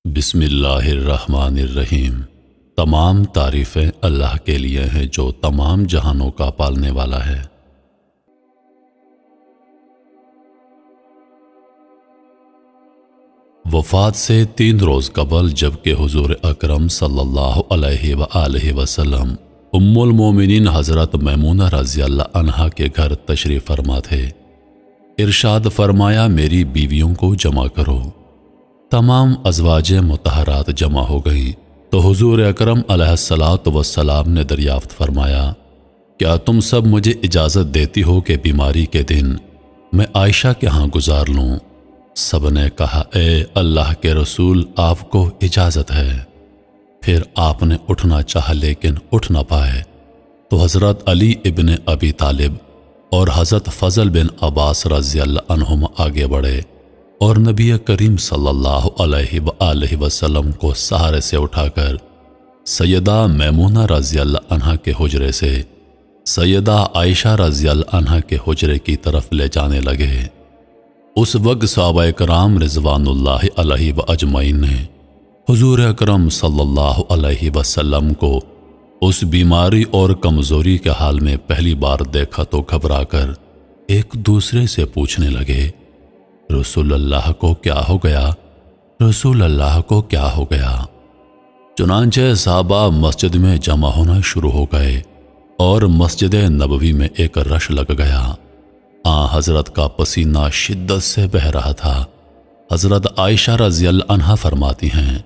بسم اللہ الرحمن الرحیم۔ تمام تعریفیں اللہ کے لیے ہیں جو تمام جہانوں کا پالنے والا ہے۔ وفات سے 3 روز قبل جبکہ حضور اکرم صلی اللہ علیہ وآلہ وسلم ام المومنین حضرت میمونہ رضی اللہ عنہا کے گھر تشریف فرما تھے، ارشاد فرمایا میری بیویوں کو جمع کرو۔ تمام ازواج مطہرات جمع ہو گئیں تو حضور اکرم علیہ الصلاۃ والسلام نے دریافت فرمایا، کیا تم سب مجھے اجازت دیتی ہو کہ بیماری کے دن میں عائشہ کے ہاں گزار لوں؟ سب نے کہا اے اللہ کے رسول، آپ کو اجازت ہے۔ پھر آپ نے اٹھنا چاہا لیکن اٹھ نہ پائے تو حضرت علی ابن ابی طالب اور حضرت فضل بن عباس رضی اللہ عنہم آگے بڑھے اور نبی کریم صلی اللہ علیہ وآلہ وسلم کو سہارے سے اٹھا کر سیدہ میمونہ رضی اللہ عنہا کے حجرے سے سیدہ عائشہ رضی اللہ عنہا کے حجرے کی طرف لے جانے لگے۔ اس وقت صحابہ کرام رضوان اللہ علیہ واجمعین نے حضور اکرم صلی اللہ علیہ وسلم کو اس بیماری اور کمزوری کے حال میں پہلی بار دیکھا تو گھبرا کر ایک دوسرے سے پوچھنے لگے، رسول اللہ کو کیا ہو گیا؟ رسول اللہ کو کیا ہو گیا؟ چنانچہ صحابہ مسجد میں جمع ہونا شروع ہو گئے اور مسجد نبوی میں ایک رش لگ گیا۔ حضرت کا پسینہ شدت سے بہہ رہا تھا۔ حضرت عائشہ رضی اللہ عنہا فرماتی ہیں،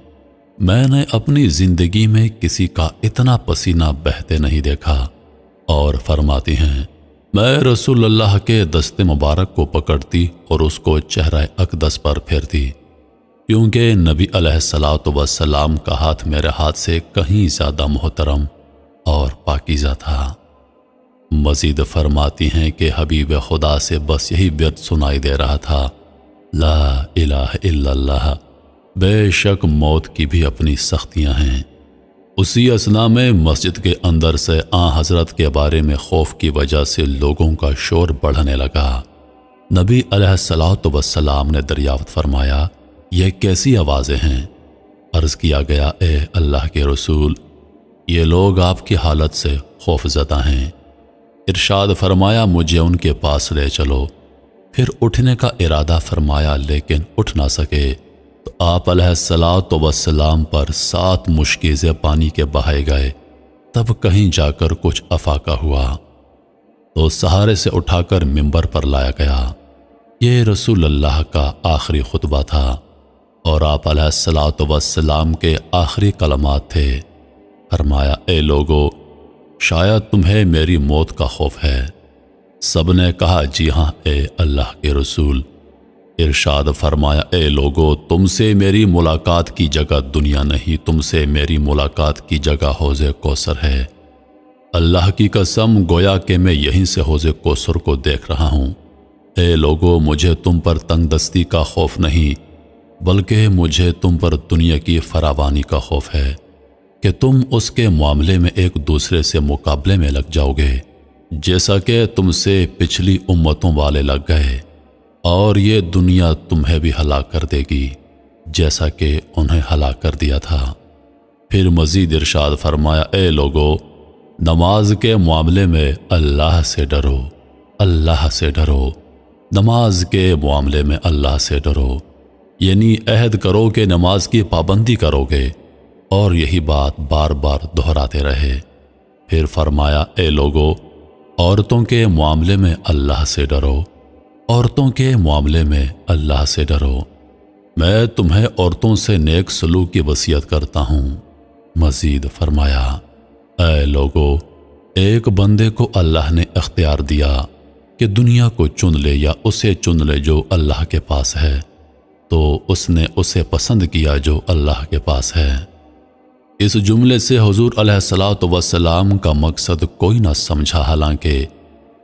میں نے اپنی زندگی میں کسی کا اتنا پسینہ بہتے نہیں دیکھا، اور فرماتی ہیں میں رسول اللہ کے دست مبارک کو پکڑتی اور اس کو چہرہ اقدس پر پھیرتی، کیونکہ نبی علیہ الصلاۃ والسلام کا ہاتھ میرے ہاتھ سے کہیں زیادہ محترم اور پاکیزہ تھا۔ مزید فرماتی ہیں کہ حبیب خدا سے بس یہی ورد سنائی دے رہا تھا، لا الہ الا اللہ، بے شک موت کی بھی اپنی سختیاں ہیں۔ اسی اثناء میں مسجد کے اندر سے حضرت کے بارے میں خوف کی وجہ سے لوگوں کا شور بڑھنے لگا۔ نبی علیہ الصلاۃ والسلام نے دریافت فرمایا، یہ کیسی آوازیں ہیں؟ عرض کیا گیا، اے اللہ کے رسول، یہ لوگ آپ کی حالت سے خوف زدہ ہیں۔ ارشاد فرمایا مجھے ان کے پاس لے چلو۔ پھر اٹھنے کا ارادہ فرمایا لیکن اٹھ نہ سکے تو آپ علیہ الصلاۃ والسلام پر 7 مشکیزیں پانی کے بہائے گئے۔ تب کہیں جا کر کچھ افاقہ ہوا تو سہارے سے اٹھا کر منبر پر لایا گیا۔ یہ رسول اللہ کا آخری خطبہ تھا اور آپ علیہ الصلاۃ والسلام کے آخری کلمات تھے۔ فرمایا، اے لوگو، شاید تمہیں میری موت کا خوف ہے۔ سب نے کہا جی ہاں اے اللہ کے رسول۔ ارشاد فرمایا، اے لوگو، تم سے میری ملاقات کی جگہ دنیا نہیں، تم سے میری ملاقات کی جگہ حوض کوثر ہے۔ اللہ کی قسم گویا کہ میں یہیں سے حوض کوثر کو دیکھ رہا ہوں۔ اے لوگو، مجھے تم پر تنگ دستی کا خوف نہیں، بلکہ مجھے تم پر دنیا کی فراوانی کا خوف ہے کہ تم اس کے معاملے میں ایک دوسرے سے مقابلے میں لگ جاؤ گے، جیسا کہ تم سے پچھلی امتوں والے لگ گئے، اور یہ دنیا تمہیں بھی ہلاک کر دے گی جیسا کہ انہیں ہلاک کر دیا تھا۔ پھر مزید ارشاد فرمایا، اے لوگو، نماز کے معاملے میں اللہ سے ڈرو، اللہ سے ڈرو، نماز کے معاملے میں اللہ سے ڈرو، یعنی عہد کرو کہ نماز کی پابندی کرو گے، اور یہی بات بار بار دہراتے رہے۔ پھر فرمایا، اے لوگو، عورتوں کے معاملے میں اللہ سے ڈرو، عورتوں کے معاملے میں اللہ سے ڈرو، میں تمہیں عورتوں سے نیک سلوک کی وصیت کرتا ہوں۔ مزید فرمایا، اے لوگو، ایک بندے کو اللہ نے اختیار دیا کہ دنیا کو چن لے یا اسے چن لے جو اللہ کے پاس ہے، تو اس نے اسے پسند کیا جو اللہ کے پاس ہے۔ اس جملے سے حضور علیہ الصلاۃ والسلام کا مقصد کوئی نہ سمجھا، حالانکہ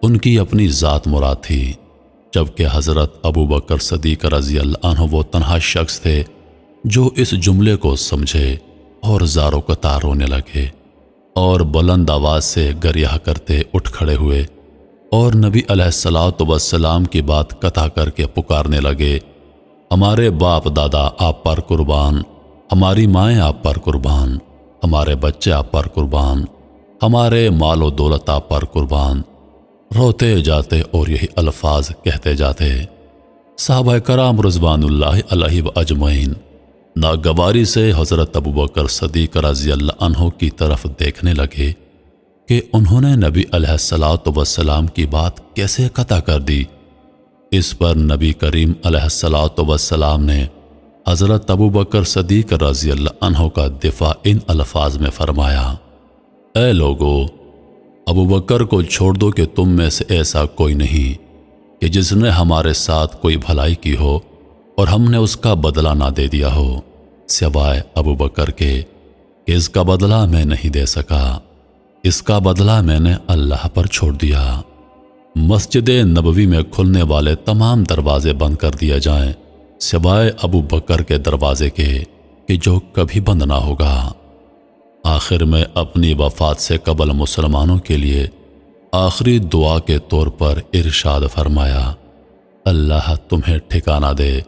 ان کی اپنی ذات مراد تھی، جبکہ حضرت ابو بکر صدیق رضی اللہ عنہ وہ تنہا شخص تھے جو اس جملے کو سمجھے اور زاروں قطار رونے لگے اور بلند آواز سے گریہ کرتے اٹھ کھڑے ہوئے اور نبی علیہ الصلاۃ والسلام کی بات قطع کر کے پکارنے لگے، ہمارے باپ دادا آپ پر قربان، ہماری مائیں آپ پر قربان، ہمارے بچے آپ پر قربان، ہمارے مال و دولت آپ پر قربان۔ روتے جاتے اور یہی الفاظ کہتے جاتے۔ صحابہ کرام رضوان اللہ علیہ و اجمعین ناگواری سے حضرت ابوبکر صدیق رضی اللہ عنہ کی طرف دیکھنے لگے کہ انہوں نے نبی علیہ الصلوۃ والسلام کی بات کیسے قطع کر دی۔ اس پر نبی کریم علیہ الصلوۃ والسلام نے حضرت ابوبکر صدیق رضی اللہ عنہ کا دفاع ان الفاظ میں فرمایا: اے لوگو، ابوبکر کو چھوڑ دو کہ تم میں سے ایسا کوئی نہیں کہ جس نے ہمارے ساتھ کوئی بھلائی کی ہو اور ہم نے اس کا بدلہ نہ دے دیا ہو، سوائے ابوبکر کے کہ اس کا بدلہ میں نہیں دے سکا، اس کا بدلہ میں نے اللہ پر چھوڑ دیا۔ مسجد نبوی میں کھلنے والے تمام دروازے بند کر دیے جائیں سوائے ابوبکر کے دروازے کے کہ جو کبھی بند نہ ہوگا۔ آخر میں اپنی وفات سے قبل مسلمانوں کے لیے آخری دعا کے طور پر ارشاد فرمایا: اللہ تمہیں ٹھکانہ دے،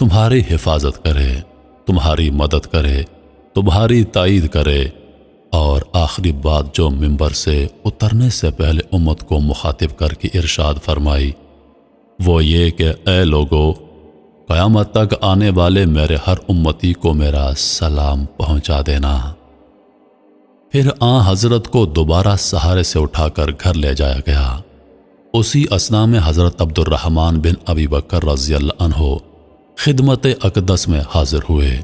تمہاری حفاظت کرے، تمہاری مدد کرے، تمہاری تائید کرے۔ اور آخری بات جو منبر سے اترنے سے پہلے امت کو مخاطب کر کے ارشاد فرمائی وہ یہ کہ اے لوگو، قیامت تک آنے والے میرے ہر امتی کو میرا سلام پہنچا دینا۔ پھر حضرت کو دوبارہ سہارے سے اٹھا کر گھر لے جایا گیا۔ اسی اثنا میں حضرت عبد الرحمن بن ابی بکر رضی اللہ عنہ خدمت اقدس میں حاضر ہوئے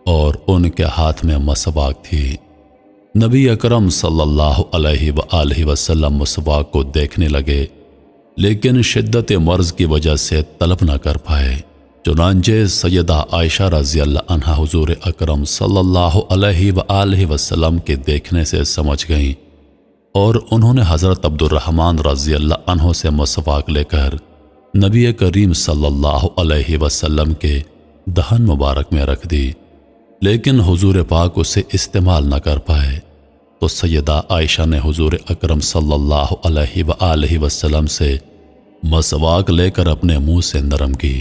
اور ان کے ہاتھ میں مسواک تھی۔ نبی اکرم صلی اللہ علیہ وآلہ وسلم مسواک کو دیکھنے لگے، لیکن شدت مرض کی وجہ سے طلب نہ کر پائے۔ چنانچہ سیدہ عائشہ رضی اللہ عنہا حضور اکرم صلی اللہ علیہ وآلہ وسلم کے دیکھنے سے سمجھ گئیں اور انہوں نے حضرت عبد الرحمن رضی اللہ عنہ سے مسواک لے کر نبی کریم صلی اللہ علیہ وسلم کے دہن مبارک میں رکھ دی، لیکن حضور پاک اسے استعمال نہ کر پائے تو سیدہ عائشہ نے حضور اکرم صلی اللہ علیہ وآلہ وسلم سے مسواک لے کر اپنے منہ سے نرم کی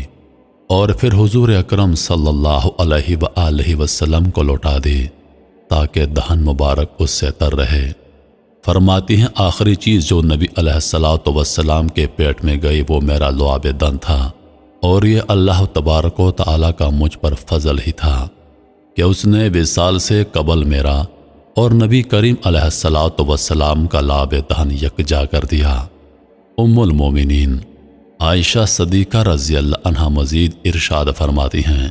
اور پھر حضور اکرم صلی اللہ علیہ وآلہ وسلم کو لوٹا دی تاکہ دہن مبارک اس سے تر رہے۔ فرماتی ہیں آخری چیز جو نبی علیہ الصلوۃ والسلام کے پیٹ میں گئی وہ میرا لعاب دن تھا، اور یہ اللہ تبارک و تعالی کا مجھ پر فضل ہی تھا کہ اس نے وصال سے قبل میرا اور نبی کریم علیہ الصلوۃ والسلام کا لعاب دہن یکجا کر دیا۔ ام المومنین عائشہ صدیقہ رضی اللہ عنہا مزید ارشاد فرماتی ہیں،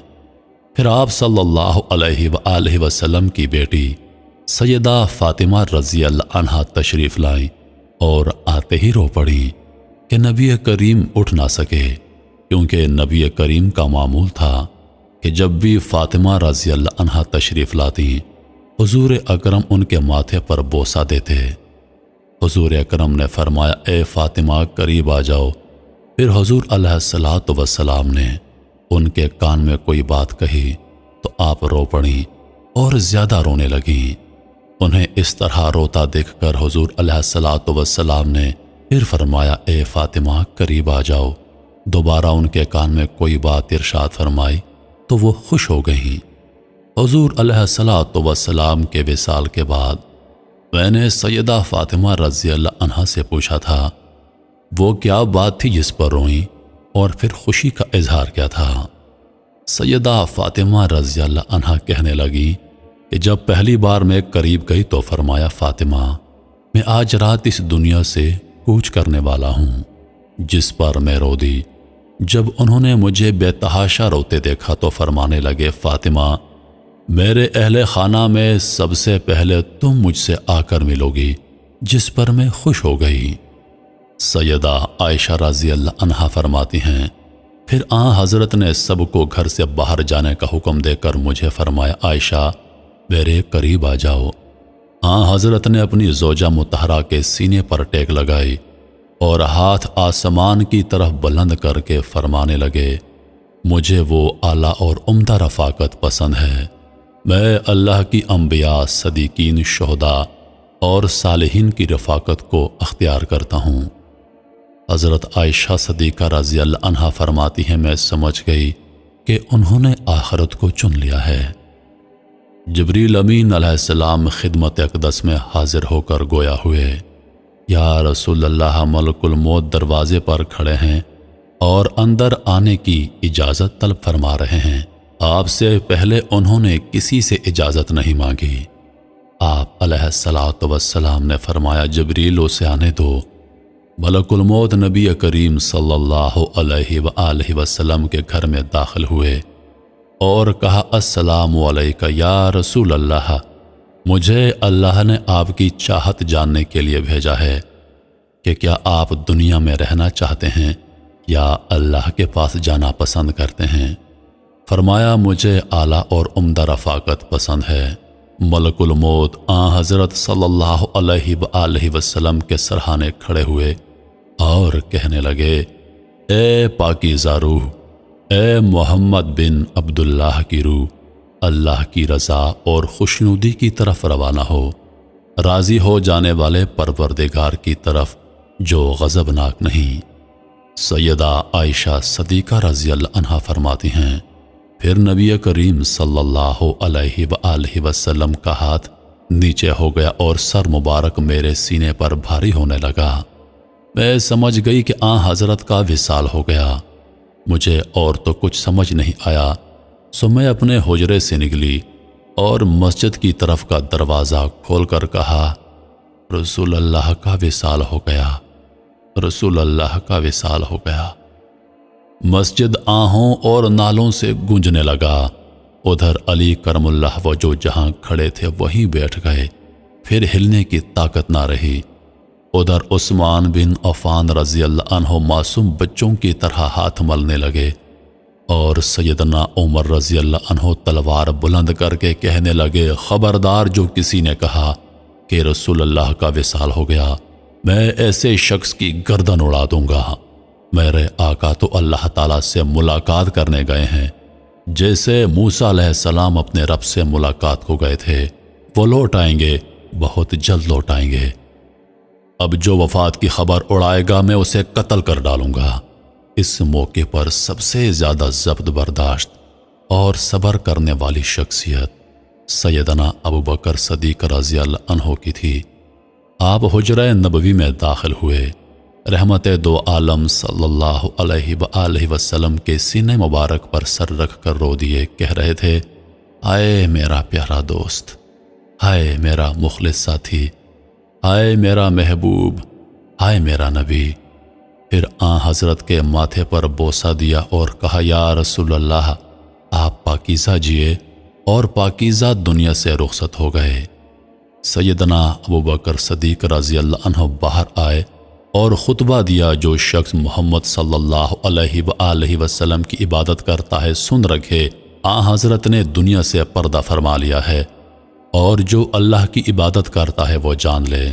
پھر آپ صلی اللہ علیہ وآلہ وسلم کی بیٹی سیدہ فاطمہ رضی اللہ عنہا تشریف لائیں اور آتے ہی رو پڑی کہ نبی کریم اٹھ نہ سکے، کیونکہ نبی کریم کا معمول تھا کہ جب بھی فاطمہ رضی اللہ عنہا تشریف لاتی حضور اکرم ان کے ماتھے پر بوسہ دیتے۔ حضور اکرم نے فرمایا اے فاطمہ قریب آ جاؤ۔ پھر حضور علیہ الصلوۃ والسلام نے ان کے کان میں کوئی بات کہی تو آپ رو پڑیں اور زیادہ رونے لگیں۔ انہیں اس طرح روتا دیکھ کر حضور علیہ الصلوۃ والسلام نے پھر فرمایا اے فاطمہ قریب آ جاؤ۔ دوبارہ ان کے کان میں کوئی بات ارشاد فرمائی تو وہ خوش ہو گئیں۔ حضور علیہ الصلوۃ والسلام کے وصال کے بعد میں نے سیدہ فاطمہ رضی اللہ عنہا سے پوچھا تھا وہ کیا بات تھی جس پر روئیں اور پھر خوشی کا اظہار کیا تھا۔ سیدہ فاطمہ رضی اللہ عنہا کہنے لگی کہ جب پہلی بار میں قریب گئی تو فرمایا فاطمہ میں آج رات اس دنیا سے کوچ کرنے والا ہوں، جس پر میں رو دی۔ جب انہوں نے مجھے بے تحاشا روتے دیکھا تو فرمانے لگے فاطمہ میرے اہل خانہ میں سب سے پہلے تم مجھ سے آ کر ملو گی، جس پر میں خوش ہو گئی۔ سیدہ عائشہ رضی اللہ عنہا فرماتی ہیں پھر حضرت نے سب کو گھر سے باہر جانے کا حکم دے کر مجھے فرمایا عائشہ میرے قریب آ جاؤ۔ حضرت نے اپنی زوجہ مطہرہ کے سینے پر ٹیک لگائی اور ہاتھ آسمان کی طرف بلند کر کے فرمانے لگے مجھے وہ اعلیٰ اور عمدہ رفاقت پسند ہے۔ میں اللہ کی انبیاء، صدیقین، شہداء اور صالحین کی رفاقت کو اختیار کرتا ہوں۔ حضرت عائشہ صدیقہ رضی اللہ عنہا فرماتی ہیں میں سمجھ گئی کہ انہوں نے آخرت کو چن لیا ہے۔ جبریل امین علیہ السلام خدمت اقدس میں حاضر ہو کر گویا ہوئے، یا رسول اللہ، ملک الموت دروازے پر کھڑے ہیں اور اندر آنے کی اجازت طلب فرما رہے ہیں۔ آپ سے پہلے انہوں نے کسی سے اجازت نہیں مانگی۔ آپ علیہ الصلاۃ والسلام نے فرمایا، جبریل اسے آنے دو۔ ملک الموت نبی کریم صلی اللہ علیہ وآلہ وسلم کے گھر میں داخل ہوئے اور کہا، السلام علیکہ یا رسول اللہ، مجھے اللہ نے آپ کی چاہت جاننے کے لیے بھیجا ہے کہ کیا آپ دنیا میں رہنا چاہتے ہیں یا اللہ کے پاس جانا پسند کرتے ہیں؟ فرمایا، مجھے اعلیٰ اور عمدہ رفاقت پسند ہے۔ ملک الموت حضرت صلی اللہ علیہ وآلہ وسلم کے سرہانے کھڑے ہوئے اور کہنے لگے، اے پاکیزہ روح، اے محمد بن عبداللہ کی روح، اللہ کی رضا اور خوشنودی کی طرف روانہ ہو، راضی ہو جانے والے پروردگار کی طرف جو غضبناک نہیں۔ سیدہ عائشہ صدیقہ رضی اللہ عنہا فرماتی ہیں، پھر نبی کریم صلی اللہ علیہ وآلہ وسلم کا ہاتھ نیچے ہو گیا اور سر مبارک میرے سینے پر بھاری ہونے لگا۔ میں سمجھ گئی کہ حضرت کا وصال ہو گیا۔ مجھے اور تو کچھ سمجھ نہیں آیا، سو میں اپنے حجرے سے نکلی اور مسجد کی طرف کا دروازہ کھول کر کہا، رسول اللہ کا وصال ہو گیا، رسول اللہ کا وصال ہو گیا۔ مسجد آہوں اور نالوں سے گونجنے لگا۔ ادھر علی کرم اللہ وجہ جہاں کھڑے تھے وہیں بیٹھ گئے، پھر ہلنے کی طاقت نہ رہی۔ ادھر عثمان بن عفان رضی اللہ عنہ معصوم بچوں کی طرح ہاتھ ملنے لگے اور سیدنا عمر رضی اللہ عنہ تلوار بلند کر کے کہنے لگے، خبردار جو کسی نے کہا کہ رسول اللہ کا وصال ہو گیا، میں ایسے شخص کی گردن اڑا دوں گا۔ میرے آقا تو اللہ تعالیٰ سے ملاقات کرنے گئے ہیں، جیسے موسیٰ علیہ السلام اپنے رب سے ملاقات کو گئے تھے۔ وہ لوٹ آئیں گے، بہت جلد لوٹ آئیں گے۔ اب جو وفات کی خبر اڑائے گا میں اسے قتل کر ڈالوں گا۔ اس موقع پر سب سے زیادہ ضبط برداشت اور صبر کرنے والی شخصیت سیدنا ابوبکر صدیق رضی اللہ عنہ کی تھی۔ آپ حجرہ نبوی میں داخل ہوئے، رحمت دو عالم صلی اللہ علیہ وآلہ وسلم کے سینے مبارک پر سر رکھ کر رو دیے، کہہ رہے تھے، ہائے میرا پیارا دوست، ہائے میرا مخلص ساتھی، ہائے میرا محبوب، ہائے میرا نبی۔ پھر حضرت کے ماتھے پر بوسہ دیا اور کہا، یا رسول اللہ، آپ پاکیزہ جیے اور پاکیزہ دنیا سے رخصت ہو گئے۔ سیدنا ابوبکر صدیق رضی اللہ عنہ باہر آئے اور خطبہ دیا، جو شخص محمد صلی اللہ علیہ وآلہ وسلم کی عبادت کرتا ہے سن رکھے، حضرت نے دنیا سے پردہ فرما لیا ہے، اور جو اللہ کی عبادت کرتا ہے وہ جان لے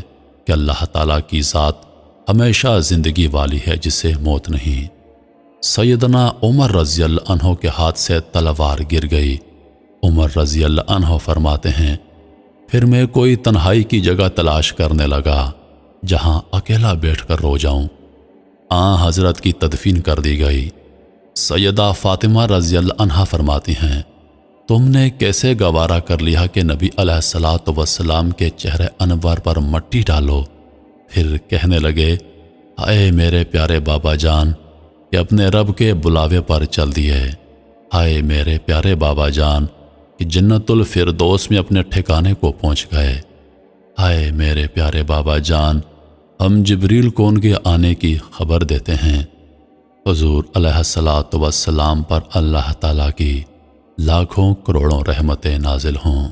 کہ اللہ تعالیٰ کی ذات ہمیشہ زندگی والی ہے جسے موت نہیں۔ سیدنا عمر رضی اللہ عنہ کے ہاتھ سے تلوار گر گئی۔ عمر رضی اللہ عنہ فرماتے ہیں، پھر میں کوئی تنہائی کی جگہ تلاش کرنے لگا جہاں اکیلا بیٹھ کر رو جاؤں۔ حضرت کی تدفین کر دی گئی۔ سیدہ فاطمہ رضی اللہ عنہا فرماتی ہیں، تم نے کیسے گوارا کر لیا کہ نبی علیہ الصلاۃ والسلام کے چہرے انور پر مٹی ڈالو؟ پھر کہنے لگے، ہائے میرے پیارے بابا جان کہ اپنے رب کے بلاوے پر چل دیے، ہائے میرے پیارے بابا جان کہ جنت الفردوس میں اپنے ٹھکانے کو پہنچ گئے، ہائے میرے پیارے بابا جان ہم جبریل کو ان کے آنے کی خبر دیتے ہیں۔ حضور علیہ الصلاۃ والسلام پر اللہ تعالیٰ کی لاکھوں کروڑوں رحمتیں نازل ہوں۔